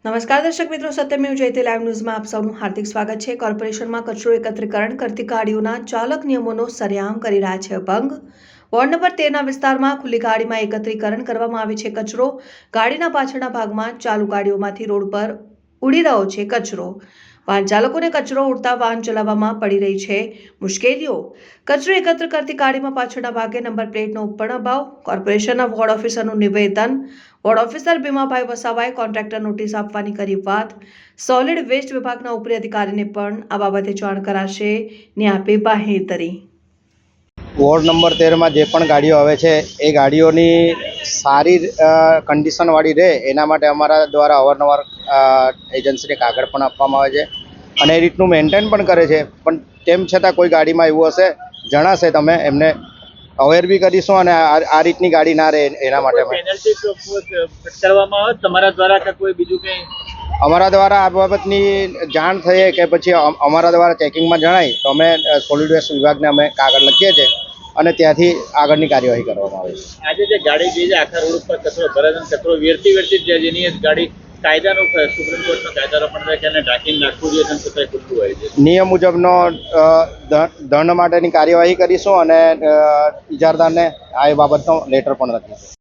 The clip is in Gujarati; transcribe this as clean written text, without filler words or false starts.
નમસ્કાર દર્શક મિત્રો, સત્યમેવ જયતે લાઈવ ન્યૂઝમાં આપ સૌનું હાર્દિક સ્વાગત છે। કોર્પોરેશનમાં કચરો એકત્રીકરણ કરતી ગાડીઓના ચાલક નિયમોનો સરેઆમ કરી રહ્યા છે ભંગ। વોર્ડ નંબર 13ના વિસ્તારમાં ખુલ્લી ગાડીમાં એકત્રીકરણ કરવામાં આવે છે કચરો। ગાડીના પાછળના ભાગમાં ચાલુ ગાડીઓમાંથી રોડ પર ઉડી રહ્યો છે કચરો। વાહન ચાલકોને કચરો ઉડતા વાહન ચલાવવામાં પડી રહી છે મુશ્કેલીઓ। કચરો એકત્ર કરતી ગાડીમાં પાછળના ભાગે નંબર પ્લેટનો પણ અભાવ। કોર્પોરેશનના વોર્ડ ઓફિસરનું નિવેદન। વોર્ડ ઓફિસર ભીમાભાઈ વસાવાએ કોન્ટ્રાક્ટર નોટિસ આપવાની કરી વાત। સોલિડ વેસ્ટ વિભાગના ઉપરી અધિકારીને પણ આ બાબતે જાણ કરાશે ને આપે બાહેંધરી। વોર્ડ નંબર 13માં જે પણ ગાડીઓ આવે છે એ ગાડીઓની સારી કન્ડિશનવાળી રહે એના માટે અમારા દ્વારા અવારનવાર એજન્સીને કાગળ પણ આપવામાં આવે છે અને એ રીતનું મેન્ટેન પણ કરે છે। પણ તેમ છતાં કોઈ ગાડીમાં એવું હશે જણાશે તમે એમને અવેર બી કરીશું અને આ રીતની ગાડી ના રહે એના માટે તમારા દ્વારા કે કોઈ બીજું કંઈ અમારા દ્વારા આ બાબતની જાણ થઈ કે પછી અમારા દ્વારા ચેકિંગમાં જણાય તો અમે સોલિડ વેસ્ટ વિભાગને અમે કાગળ લખીએ છીએ અને ત્યાંથી આગળની કાર્યવાહી કરવામાં આવે છે। આજે જે ગાડી જે આખા રોડ ઉપર કચરો ભરે છે, કચરો વેરતી જાય જેની ગાડી કાયદાનો સુપ્રીમ કોર્ટનો કાયદાનો પણ છે કે એને ઢાંકીને નાખવું જોઈએ, તેમ છતાં ખુલ્લું હોય છે। નિયમ મુજબનો દંડ માટેની કાર્યવાહી કરીશું અને ઇજારદારને આ બાબતનો લેટર પણ લખીશું।